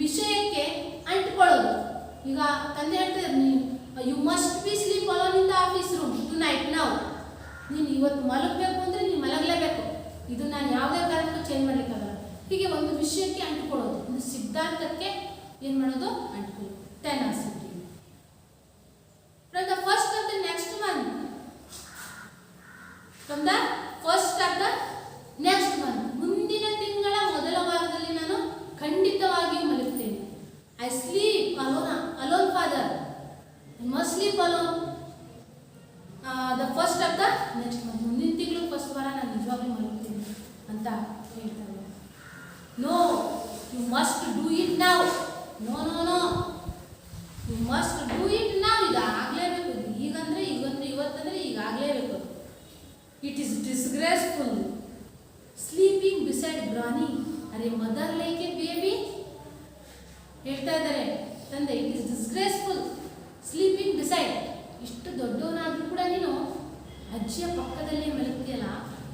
ವಿಷಯಕ್ಕೆ ಅಂಟಿಕೊಳ್ಳೋದು. ಈಗ ತಂದೆ ಹೇಳ್ತಾರೆ, you must be sleep alone in the office room tonight now. ನೀನು ಇವತ್ತು ಮಲಗಬೇಕು ಅಂದರೆ ನೀನು ಮಲಗಲೇಬೇಕು, ಇದು ನಾನು ಯಾವುದೇ ಕಾರಣಕ್ಕೂ ಚೇಂಜ್ ಮಾಡಲಿಕ್ಕಾಗಲ್ಲ. ಹೀಗೆ ಒಂದು ವಿಷಯಕ್ಕೆ ಅಂಟಿಕೊಳ್ಳೋದು, ಒಂದು ಸಿದ್ಧಾಂತಕ್ಕೆ ಏನು ಮಾಡೋದು, ಅಂಟಿಕೊಳ್ಳೋದು. Tenacity. From the first of the next month, from the first of the next month, ಮುಂದಿನ ತಿಂಗಳ ಮೊದಲ ವಾರದಲ್ಲಿ ನಾನು ಖಂಡಿತವಾಗಿಯೂ ಮಲಗುತ್ತೇನೆ. I sleep alone father. I must sleep alone. The first of the next month, ಮುಂದಿನ ತಿಂಗಳು ಫಸ್ಟ್ ವಾರ ನಾನು ನಿಜವಾಗ್ಲೂ ಮಲಗುತ್ತೇನೆ ಅಂತ ಹೇಳ್ತಾರೆ. No, you must do it now. No, no, no. You must do it now. ಇದು ಆಗಲೇಬೇಕು, ಈಗಂದರೆ ಇವತ್ತಂದರೆ ಈಗ ಆಗಲೇಬೇಕು. It is disgraceful sleeping beside Granny. ಅರೆ ಮದರ್ ಲೈಕ್ ಎ ಬೇಬಿ ಹೇಳ್ತಾ ಇದ್ದಾರೆ ತಂದೆ. It is disgraceful sleeping beside. ಇಷ್ಟು ದೊಡ್ಡವನಾದರೂ ಕೂಡ ನೀನು ಅಜ್ಜಿಯ ಪಕ್ಕದಲ್ಲೇ ಮಲಗ್ತೀಯಲ್ಲ,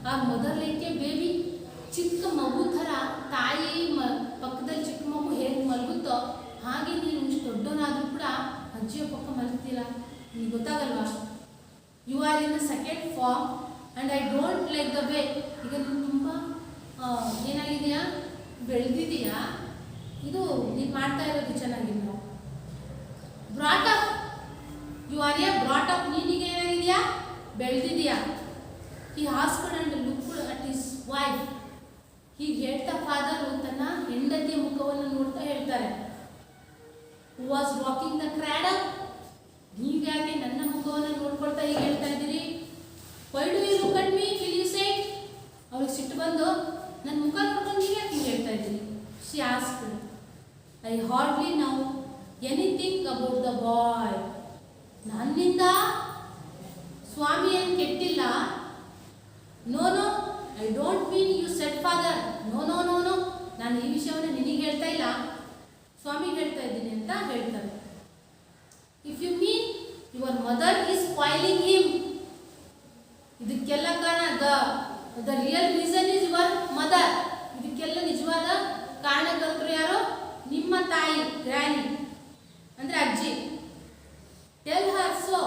ಆ ಮದರ್ ಲೈಕ್ ಎ ಬೇಬಿ. ಚಿಕ್ಕ ಮಗು ಥರ ತಾಯಿ ಪಕ್ಕದಲ್ಲಿ ಚಿಕ್ಕ ಮಗು ಹೇಗೆ ಮಲಗುತ್ತೋ ಹಾಗೆ ನೀನು ಇಷ್ಟು ದೊಡ್ಡವನಾದರೂ ಕೂಡ ಅಜ್ಜಿಯ ಪಕ್ಕ ಮಲಗ್ತೀರ, ನಿನಗೆ ಗೊತ್ತಾಗಲ್ವಾ? You are in the second form and I don't like the way. ಈಗ ನೀನು ತುಂಬ ಏನಾಗಿದೆಯಾ, ಬೆಳೆದಿದೆಯಾ, ಇದು ನೀನು ಮಾಡ್ತಾ ಇರೋದು ಚೆನ್ನಾಗಿಲ್ಲ. Brought up, you are a brought up. ನೀನೀಗ ಏನಾಗಿದೆಯಾ, ಬೆಳೆದಿದೆಯಾ. He asked and looked at his wife. ಹೀಗೆ ಹೇಳ್ತಾ ಫಾದರು ತನ್ನ ಹೆಂಡತಿಯ ಮುಖವನ್ನು ನೋಡ್ತಾ ಹೇಳ್ತಾರೆ. Who was walking the cradle. ನೀವ್ಯಾಕೆ ನನ್ನ ಮುಖವನ್ನು ನೋಡ್ಕೊಳ್ತಾ ಹೀಗೆ ಹೇಳ್ತಾ ಇದ್ದೀರಿ? Why do you look at me will you say? ಅವ್ರಿಗೆ ಸಿಟ್ಟು ಬಂದು ನನ್ನ ಮುಖ ನೋಡ್ಕೊಂಡು ನೀವು ಯಾಕೆ ಹಿಂಗೆ ಹೇಳ್ತಾ ಇದ್ದೀರಿ? She asked. I hardly now anything think about the boy. ನನ್ನಿಂದ ಸ್ವಾಮಿ ಏನು ಕೆಟ್ಟಿಲ್ಲ. No no, I don't mean you set father. No no no no, ನಾನು ಈ ವಿಷಯವನ್ನು ನಿನಗೆ ಹೇಳ್ತಾ ಇಲ್ಲ, ಸ್ವಾಮಿಗೆ ಹೇಳ್ತಾ ಇದ್ದೀನಿ ಅಂತ ಹೇಳ್ತಾರೆ. If you mean your mother is spoiling him, ಇದಕ್ಕೆಲ್ಲ ಕಾರಣ the real reason is your mother. ಇದಕ್ಕೆಲ್ಲ ನಿಜವಾದ ಕಾರಣಕರ್ತರು ಯಾರು? ನಿಮ್ಮ ತಾಯಿ, ಗ್ರ್ಯಾನಿ ಅಂದರೆ ಅಜ್ಜಿ. ಟೆಲ್ ಹರ್ ಸೊ,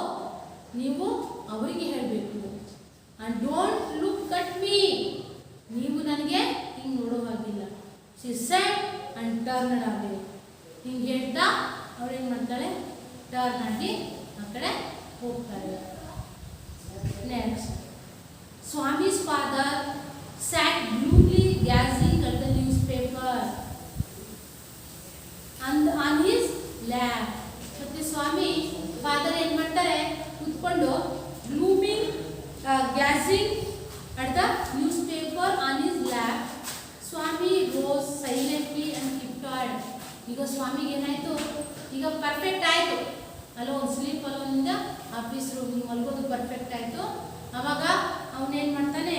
ನೀವು ಅವರಿಗೆ ಹೇಳಬೇಕು. And don't look at me, ನೀವು ನನಗೆ ಹಿಂಗೆ ನೋಡೋ ಹಾಗಿಲ್ಲ. ಶಿ ಸೆಡ್ ಅಂಡ್ ಟರ್ನ್ಡ್ ಅವೇ. ಹಿಂಗೆ ಹೇಳ್ತಾ ಅವಳು ಏನು ಮಾಡ್ತಾಳೆ? ಟರ್ನ್ ಆಗಿ ಆ ಕಡೆ ಹೋಗ್ತಾರೆ. Next, Swami's father sat bluely gazing at the newspaper on his lap. ಮತ್ತೆ ಸ್ವಾಮಿ ಫಾದರ್ ಏನು ಮಾಡ್ತಾರೆ? ಕೂತ್ಕೊಂಡು blooming gazing at the newspaper on his lap. Swami rose silently and tiptoed. ಈಗ ಸ್ವಾಮಿಗೆ ಏನಾಯಿತು? ಈಗ ಪರ್ಫೆಕ್ಟ್ ಆಯಿತು ಅಲ್ಲೋ, ಒಂದು ಸ್ಲೀಪ್ ಅಲ್ಲೋನಿಂದ ಆಫೀಸ್ ರೂಮ್ ಮಲ್ಗೋದು ಪರ್ಫೆಕ್ಟ್ ಆಯಿತು. ಅವಾಗ ಅವನೇನು ಮಾಡ್ತಾನೆ?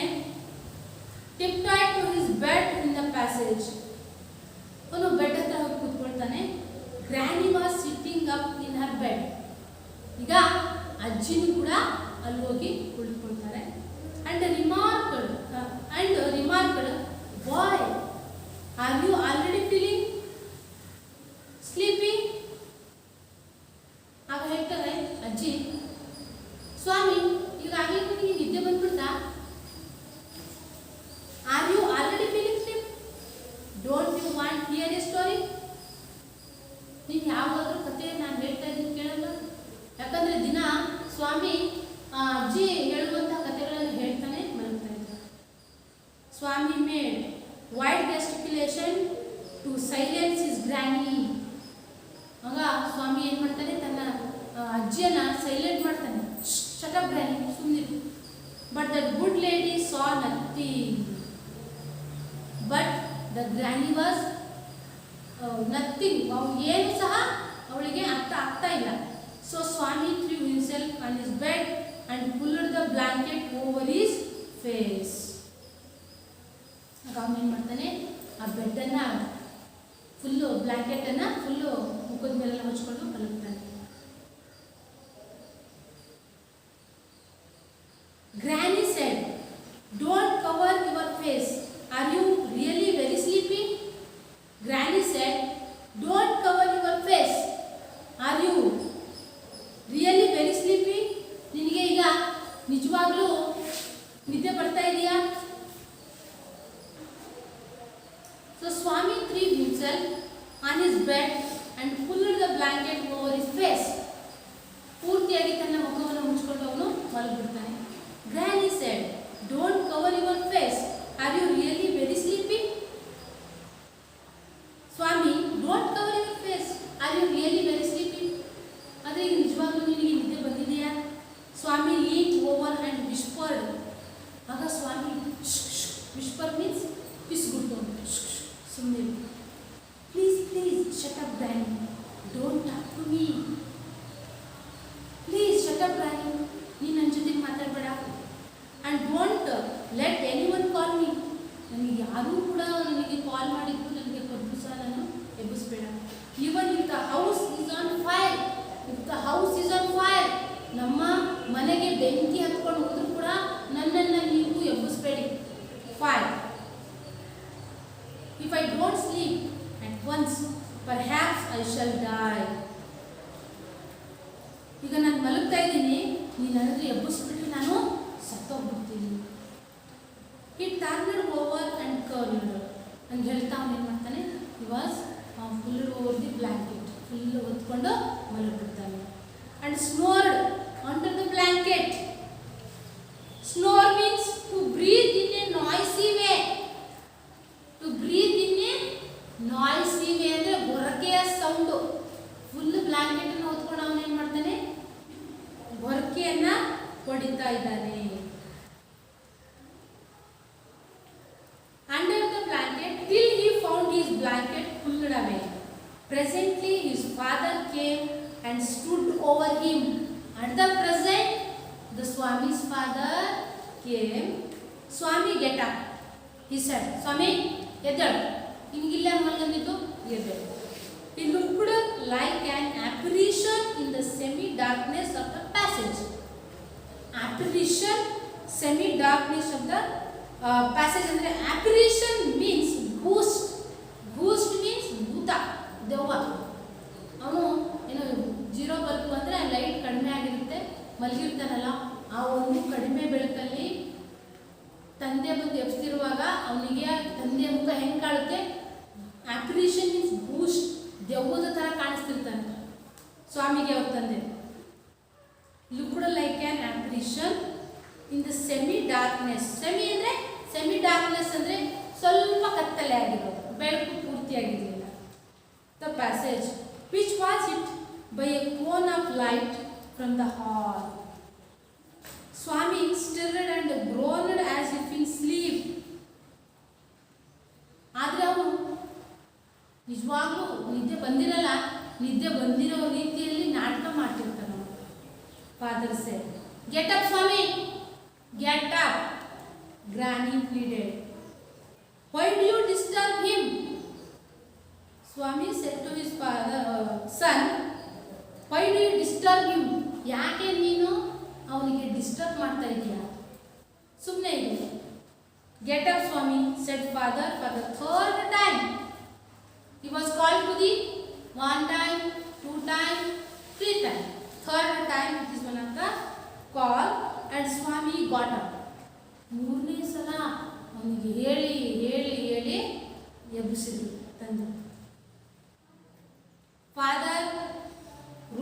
Tiptoed to his bed in the passage. ಅವನು ಬೆಡ್ ಹತ್ರ ಹೋಗಿ ಕೂತ್ಕೊಳ್ತಾನೆ. Granny was sitting up in her bed. ಈಗ ಅಜ್ಜಿನೂ ಕೂಡ ಅಲ್ಲಿ ಹೋಗಿ ಕುಳಿತುಕೊಳ್ತಾರೆ. And remarked boy, are you already feeling sleepy? ಆಗ ಹೇಳ್ತಾರೆ ಅಜ್ಜಿ, ಸ್ವಾಮಿ ಈಗಾಗಲೇ ನಿಮಗೆ ನಿದ್ದೆ ಬಂದ್ಬಿಡ್ತಾ? Are you already feeling sleep? Don't you want hear a story? ನೀನು ಯಾವಾಗಾದ್ರೂ ಕತೆ ನಾನು ಹೇಳ್ತಾ ಇದ್ದೀನಿ ಕೇಳಲ್ಲ? ಯಾಕಂದರೆ ದಿನ ಸ್ವಾಮಿ ಅಜ್ಜಿ ಹೇಳುವಂಥ ಕಥೆಗಳನ್ನು ಹೇಳ್ತಾನೆ ಮಲಗ್ತಾ ಇದ್ದಾರೆ. Swami made wide gesticulation to silence his granny. ಆಗ ಸ್ವಾಮಿ ಏನು ಮಾಡ್ತಾನೆ? ತನ್ನ ಅಜ್ಜಿಯನ್ನು ಸೈಲೆಂಟ್ ಮಾಡ್ತಾನೆ. ಶಟ್ ಅಪ್ ಗ್ರ್ಯಾನಿ, ಸುಮ್ಮನಿರು. But the good lady saw nothing. But the granny was nothing. ಏನು ಸಹ ಅವಳಿಗೆ ಅರ್ಥ ಆಗ್ತಾ ಇಲ್ಲ. So Swami threw himself on his bed and pulled the blanket over his face. ಆಗ ಅವನೇನು ಮಾಡ್ತಾನೆ? ಆ ಬೆಡ್ಡನ್ನು ಫುಲ್ಲು ಬ್ಲ್ಯಾಂಕೆಟನ್ನು ಫುಲ್ಲು ಮುಖದ ಮೇಲೆಲ್ಲ ಹೊಚ್ಕೊಂಡು ಮಲಗ್ತಾನೆ. Granny said, "Don't cover your face. Are you really very sleepy?" Granny said, "Don't cover your face. Are you really very sleepy?" ನಿನಗೆ ಈಗ ನಿಜವಾಗ್ಲೂ ನಿದ್ದೆ ಬರ್ತಾ ಇದೆಯಾ? So Swami threw himself on his bed and pulled the blanket over his face. ಪೂರ್ತಿಯಾಗಿ ತನ್ನ ಮುಖವನ್ನು ಮುಚ್ಚಿಕೊಂಡು ಅವನು ಮಲಗಿಬಿಡ್ತಾನೆ. Granny said, "Don't cover your face. Are you really very sleepy?" Swami, don't cover your face. Are you really very sleepy? ಆದರೆ ಈಗ ನಿಜವಾಗ್ಲೂ ನಿನಗೆ ನಿದ್ದೆ ಬಂದಿದೆಯಾ? ಸ್ವಾಮಿ leaned over and whispered. ಆಗ ಸ್ವಾಮಿ ವಿಸ್ಪರ್ ಮೀನ್ಸ್ ಪಿಸ್ಗುಟ್ಟು, ಸುಮ್ಮನೆ. Please please shut up granny, don't talk to me. Please shut up granny, ನೀನು ನನ್ನ ಜೊತೆಗೆ ಮಾತಾಡಬೇಡ. And don't let anyone call me. ನನಗೆ ಯಾರೂ ಕೂಡ ನನಗೆ ಕಾಲ್ ಮಾಡಿದ್ದು ನನಗೆ ಕೊಟ್ಟು ಸಹ ನಾನು ಎಬ್ಬಿಸ್ಬೇಡ. Even if the house is on fire, if the house is on fire, ನಮ್ಮ ಮನೆಗೆ ಬೆಂಕಿ ಹತ್ಕೊಂಡು ಹೋದ್ರೂ ಕೂಡ ನನ್ನನ್ನು ನೀವು ಎಬ್ಬಿಸ್ಬೇಡಿ. Fire. If I don't sleep at once, perhaps I shall die. ಈಗ ನಾನು ಮಲಗ್ತಾ ಇದ್ದೀನಿ, ನೀನು ನನಗೆ ಎಬ್ಬಿಸ್ಬಿಟ್ರೆ ನಾನು ಸತ್ತೋಗ್ಬಿಡ್ತೀನಿ. ಈ ಟರ್ನರ್ ಓವರ್ ಆ್ಯಂಡ್ ಕರ್ನರ್ ಹಂಗೆ ಹೇಳ್ತಾ ಅವನು ಏನು ಮಾಡ್ತಾನೆ? Was pull over the blanket, full ಹೊತ್ಕೊಂಡು ಮಲಗಿಬಿಡ್ತಾನೆ. And snored under the blanket. Snore means to breathe in a noisy way. To breathe in a noisy way ಅಂದರೆ ಗೊರಕೆಯ ಸೌಂಡು. ಫುಲ್ ಬ್ಲ್ಯಾಂಕೆಟನ್ನು ಹೊತ್ಕೊಂಡು ಅವನು ಏನು ಮಾಡ್ತಾನೆ? ಗೊರಕೆಯನ್ನು ಹೊಡಿತಾ ಇದ್ದಾನೆ. Under the blanket till he found his blanket pulled away. Presently his father came and stood over him. At the present, the Swami's father came. Swami, get up. He said, Swami, ಎದ್ದೇಳು. ನಿಮಗಿಲ್ಲ ಮಲಗಿದ್ದು ಎದ್ದೇಳು. He looked like an apparition in the semi-darkness of the passage. Apparition, semi-darkness of the passage. ಅಂದರೆ apparition means ghost. Ghost means ಭೂತ, ದೆವ್ವ. ಅವನು ಏನು zero bulb ಅಂದರೆ light ಕಡಿಮೆ ಆಗಿರುತ್ತೆ, ಮಲಗಿರ್ತಾನಲ್ಲ, ಆ ಒಂದು ಕಡಿಮೆ ಬೆಳಕಲ್ಲಿ ತಂದೆ ಬಂದು ಎಬ್ಸ್ತಿರುವಾಗ ಅವನಿಗೆ ತಂದೆಯ ಮುಖ ಹೆಂಗೆ ಕಾಣುತ್ತೆ? ಆಪರೇಷನ್ ಮೀನ್ಸ್ ಬೂಸ್ಟ್, ದೆವ್ವದ ಥರ ಕಾಣಿಸ್ತಿರ್ತಾನೆ ಸ್ವಾಮಿಗೆ ಅವ್ರ ತಂದೆ. Looked like an apparition in the semi darkness. Semi ಅಂದರೆ ಸೆಮಿ ಡಾರ್ಕ್ನೆಸ್ ಅಂದರೆ ಸ್ವಲ್ಪ ಕತ್ತಲೆ ಆಗಿರೋದು, ಬೆಳಕು ಪೂರ್ತಿಯಾಗಿರಲಿಲ್ಲ. The passage which was lit by a cone of light from the hall. Swami stirred and groaned as if in sleep. ಆದರೆ ಅವನು ನಿಜವಾಗ್ಲೂ ನಿದ್ದೆ ಬಂದಿರಲ್ಲ, ನಿದ್ದೆ ಬಂದಿರೋ ರೀತಿಯಲ್ಲಿ ನಾಟಕ ಮಾಡ್ತಿರ್ತಾನೆ. Father said, "Get up, Swami, get up." Granny pleaded. "Why do you disturb him?" Swami said to his son, "Why do you disturb him?" ಯಾಕೆ ನೀನು ಅವನಿಗೆ ಡಿಸ್ಟರ್ಬ್ ಮಾಡ್ತಾ ಇದೆಯಾ? ಸುಮ್ಮನೆ ಇದೆ. Get up Swami, said father for the third time. He was called to the one time, two time, three time. Third time it is one of the call and Swami got up. ಮೂರನೇ ಸಲ ಅವನಿಗೆ ಹೇಳಿ ಹೇಳಿ ಹೇಳಿ ಎಬ್ಬಿಸಿದ್ರು ತಂದೆ. Father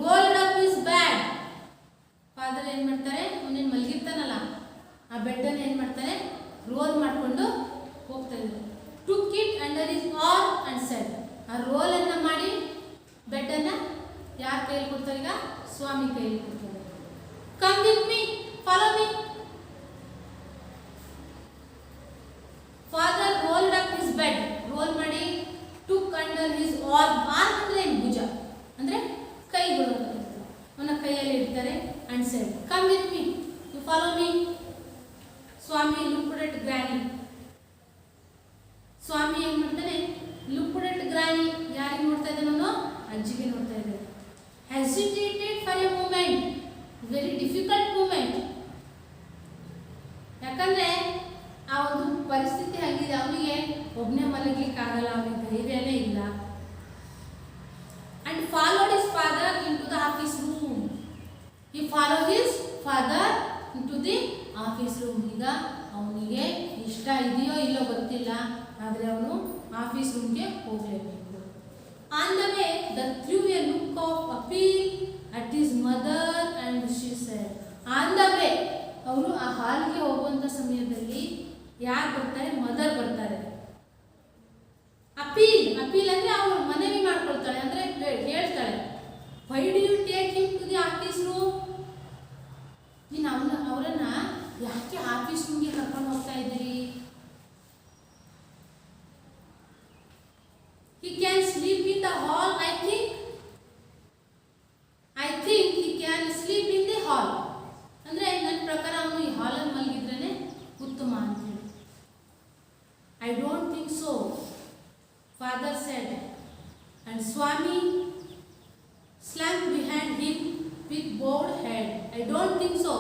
rolled up his bag. Father ಏನು ಮಾಡ್ತಾರೆ, ಅವನೇನು ಮಲಗಿರ್ತಾನಲ್ಲ ಆ ಬೆಡ್ಡನ್ನು ಏನು ಮಾಡ್ತಾರೆ, ರೋಲ್ ಮಾಡಿಕೊಂಡು ಹೋಗ್ತಾ ಇದ್ದಾರೆ. Took it under is arm and shed. ಆ ರೋಲನ್ನು ಮಾಡಿ ಬೆಡ್ಡನ್ನು ಯಾರ ಕೈಯಲ್ಲಿ ಕೊಡ್ತಾರೆ? ಈಗ ಸ್ವಾಮಿ ಕೈಯಲ್ಲಿ ಕೊಡ್ತಾರೆ. Come with me, follow me. Father rolled up his bed. Roll ಮಾಡಿ tuck under his arm. Arm ಅಂದರೆ ಏನು? ಭುಜ ಅಂದರೆ ಕೈಗಳು. ಅವನ ಕೈಯಲ್ಲಿ ಇಡ್ತಾರೆ. And said, "Come with me, you follow me." Swami looked at Granny. Swami ಏನು ಮಾಡ್ತಾನೆ? Looked at Granny. ಯಾರಿಗೆ ನೋಡ್ತಾ ಇದ್ದಾನೆ ಅವನು? ಅಜ್ಜಿಗೆ ನೋಡ್ತಾ ಇದ್ದಾನೆ. Hesitated for a moment. Very difficult moment. ಯಾಕಂದ್ರೆ ಆ ಒಂದು ಪರಿಸ್ಥಿತಿ ಆಗಿದೆ, ಅವನಿಗೆ ಒಬ್ಬನೇ ಮಲಗಲಿಕ್ಕೆ ಆಗಲ್ಲ, ಅವನಿಗೆ ಧೈರ್ಯನೇ ಇಲ್ಲ. And followed his father into the office room. He followed his father into the office room. ಈಗ ಅವನಿಗೆ ಇಷ್ಟ ಇದೆಯೋ ಇಲ್ಲೋ ಗೊತ್ತಿಲ್ಲ, ಆದರೆ ಅವನು ಆಫೀಸ್ ರೂಮ್ಗೆ ಹೋಗಲೇಬೇಕು. On the way the through A look of appeal at his mother and she said. On the way ಅವರು ಆ ಹಾಲ್ಗೆ ಹೋಗುವಂಥ ಸಮಯದಲ್ಲಿ ಯಾರು ಬರ್ತಾರೆ? ಮದರ್ ಬರ್ತಾರೆ. ಅಪೀಲ್, ಅಪೀಲ್ ಅಂದರೆ ಅವಳು ಮನವಿ ಮಾಡ್ಕೊಳ್ತಾಳೆ, ಅಂದರೆ ಹೇಳ್ತಾಳೆ, why do you take him to the office room? ನೀನು ಅವರನ್ನ ಯಾಕೆ ಆಫೀಸ್ ರೂಮ್ಗೆ ಕರ್ಕೊಂಡು ಹೋಗ್ತಾ ಇದ್ದೀರಿ? He can sleep in the hall, I think. I think he can sleep in the hall. ಅಂದರೆ ನನ್ನ ಪ್ರಕಾರ ಅವನು ಈ ಹಾಲಲ್ಲಿ ಮಲಗಿದ್ರೇ ಉತ್ತಮ ಅಂತೇಳಿ. I don't think so, father said. And Swami slunk behind him with bowed head. I don't think so,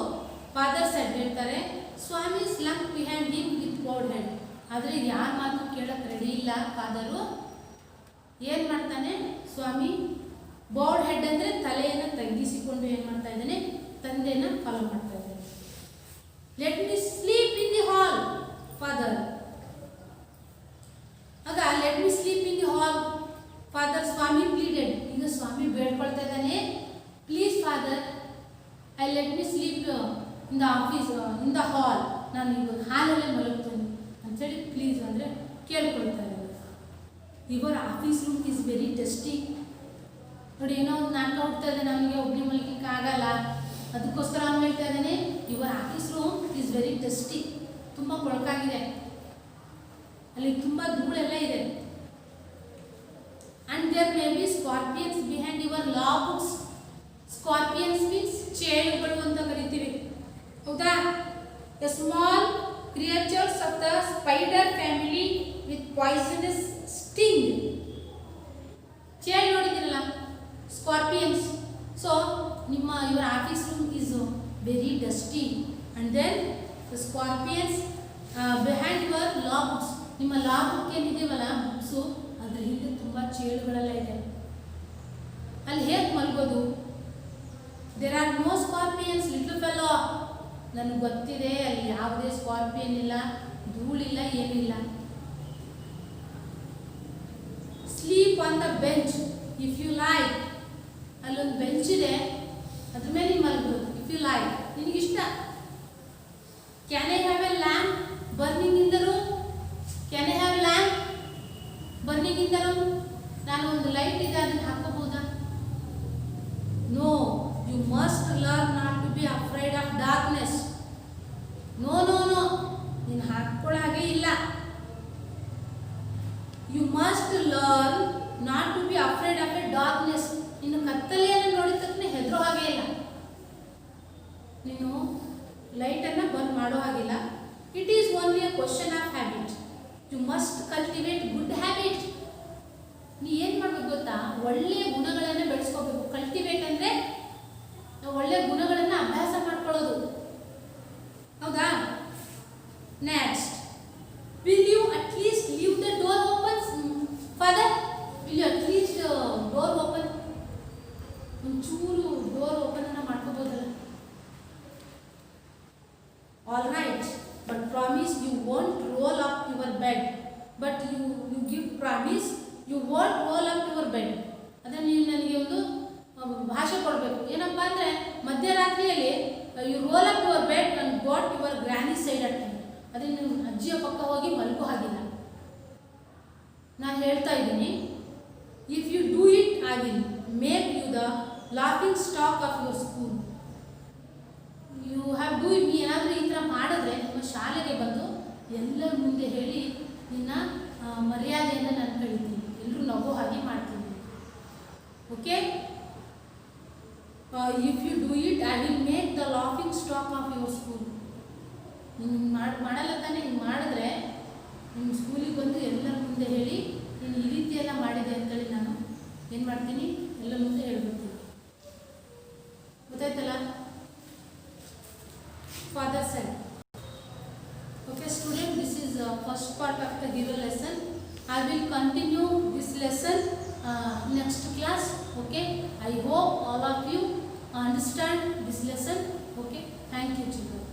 father said. ಹೇಳ್ತಾರೆ, ಸ್ವಾಮಿ slunk behind him with bowed head. ಆದರೆ ಯಾರ ಮಾತು ಕೇಳಕ್ಕೆ ರೆಡಿ ಇಲ್ಲ ಫಾದರು. ಏನು ಮಾಡ್ತಾನೆ ಸ್ವಾಮಿ? ಬೌಡ್ ಹೆಡ್ ಅಂದರೆ ತಲೆಯನ್ನು ತಗ್ಗಿಸಿಕೊಂಡು ಏನು ಮಾಡ್ತಾ ಇದ್ದಾನೆ? ತಂದೆಯನ್ನು ಫಾಲೋ ಮಾಡ್ತಾ ಇದ್ದಾನೆ. Let me sleep in the hall, father. ಆಗ let me sleep in the hall, father Swami pleaded. ಈಗ ಸ್ವಾಮಿ ಬೇಡ್ಕೊಳ್ತಾ ಇದ್ದಾನೆ, please father, I let me sleep in the office, in the hall. ನಾನು ಇವಾಗ ಹಾಲಲ್ಲೇ ಮಲಗ್ತೀನಿ ಅಂಥೇಳಿ ಪ್ಲೀಸ್ ಅಂದರೆ ಕೇಳ್ಕೊಳ್ತಾ ಇದ್ದಾರೆ. Your office room is very dusty. ನೋಡಿ, ಏನೋ ಒಂದು ನಾಟಕ ಹುಡ್ತಾ ಇದೆ, ನಮಗೆ ಒಬ್ಬನೇ ಮಲಗಲಿಕ್ಕೆ ಆಗಲ್ಲ, ಅದಕ್ಕೋಸ್ಕರ ಅವ್ನು ಹೇಳ್ತಾ ಇದ್ದಾನೆ, your office room is very dusty. ತುಂಬ ಕೊಳಕಾಗಿದೆ, ಅಲ್ಲಿ ತುಂಬ ಧೂಳೆಲ್ಲ ಇದೆ. And there may be scorpions behind your law books. ಹೌದಾ? The small creatures of the spider family with poisonous sting. ಚೇಳು ನೋಡಿದಿರಲ್ಲ, scorpions. So your office room is very dusty, and then the scorpions behind your law books. ನಿಮ್ಮ law book ಏನಿದೆವಲ್ಲ books, ಅದ್ರ ಹಿಂದೆ ತುಂಬ ಚೇಳುಗಳೆಲ್ಲ ಇದೆ. ಅಲ್ಲಿ ಹೇಗೆ ಮಲ್ಗೋದು? There are no scorpions little fellow. ನನಗೆ ಗೊತ್ತಿದೆ ಅಲ್ಲಿ ಯಾವುದೇ ಸ್ಕಾರ್ಪಿಯನ್ ಇಲ್ಲ, ಧೂಳಿಲ್ಲ, ಏನಿಲ್ಲ. Sleep on the bench if you like. ಅಲ್ಲೊಂದು ಬೆಂಚ್ ಇದೆ, ಅದ್ರ ಮೇಲೆ ನೀವು ಮಲ್ಬೋದು ಇಫ್ ಯು ಲೈಕ್, ನಿನಗಿಷ್ಟ. Can I have a lamp burning in the room? Can I have lamp burning in the room? ನಾನು ಒಂದು ಲೈಟ್ ಇದೆ, ಅದನ್ನು ಹಾಕೋಬಹುದಾ? No, you must learn not to be afraid of darkness. No no no, ನೀನು ಹಾಕೊಳ್ಳೋ ಹಾಗೆ ಇಲ್ಲ. You must learn not to be afraid of a darkness. ನೀನು ಕತ್ತಲೆಯನ್ನು ನೋಡಿದ ತಕ್ಷಣ ಹೆದರೋ ಹಾಗೆ ಇಲ್ಲ, ನೀನು ಲೈಟನ್ನು ಬಂದ್ ಮಾಡೋ ಹಾಗಿಲ್ಲ. It is only a question of habit. You must cultivate good habit. ನೀ ಏನು ಮಾಡಬೇಕು ಗೊತ್ತಾ? ಒಳ್ಳೆಯ ಗುಣಗಳನ್ನು ಬೆಳೆಸ್ಕೋಬೇಕು. ಕಲ್ಟಿವೇಟ್ ಅಂದರೆ ಒಳ್ಳೆಯ ಗುಣಗಳನ್ನು ಅಭ್ಯಾಸ ಮಾಡ್ಕೊಳ್ಳೋದು. ಹೌದಾ? Next, will you at least leave the door open? Father, will you at least door open? ಒಂಚೂರು ಡೋರ್ ಓಪನ್ ಅನ್ನ ಮಾಡ್ಕೋಬೋದಲ್ಲ? All right, but promise you won't roll up your bed. But you give promise you won't roll up your bed. ಅದನ್ನು ನೀವು ನನಗೆ ಒಂದು ಭಾಷೆ ಕೊಡಬೇಕು. ಏನಪ್ಪ ಅಂದರೆ, ಮಧ್ಯರಾತ್ರಿಯಲ್ಲಿ you roll up your bed and got your granny side at time. ಅದನ್ನು ನೀವು ಅಜ್ಜಿಯ ಪಕ್ಕ ಹೋಗಿ ಮಲ್ಕೋ ಹಾಗಿಲ್ಲ. ನಾನು ಹೇಳ್ತಾ ಇದ್ದೀನಿ, if you do it, I will make you the laughing stock of your school. You have do it. ನೀ ಏನಾದರೂ ಈ ಥರ ಮಾಡಿದ್ರೆ ನಿಮ್ಮ ಶಾಲೆಗೆ ಬಂದು ಎಲ್ಲರ ಮುಂದೆ ಹೇಳಿ ನಿನ್ನ ಮರ್ಯಾದೆಯನ್ನು ನಾನು ಕಳಿತೀನಿ, ಎಲ್ಲರೂ ನಗೋ ಹಾಗೆ ಮಾಡ್ತೀನಿ. Okay? If you do it, I will make the laughing stock of your school. ನೀನು ಮಾಡಲ್ಲ ತಾನೇ? ಹಿಂಗೆ ಮಾಡಿದ್ರೆ ನಿಮ್ಮ ಸ್ಕೂಲಿಗೆ ಬಂದು ಎಲ್ಲರ ಮುಂದೆ ಹೇಳಿ ನೀನು ಈ ರೀತಿ ಎಲ್ಲ ಮಾಡಿದೆ ಅಂತೇಳಿ ನಾನು ಏನು ಮಾಡ್ತೀನಿ, ಎಲ್ಲರ ಮುಂದೆ ಹೇಳ್ಬಿಡ್ತೀನಿ. ಗೊತ್ತಾಯ್ತಲ್ಲ? Father said. Okay student, this is first part of the hero lesson. I will continue this lesson next class. Okay, I hope all of you understand this lesson. Okay, thank you children.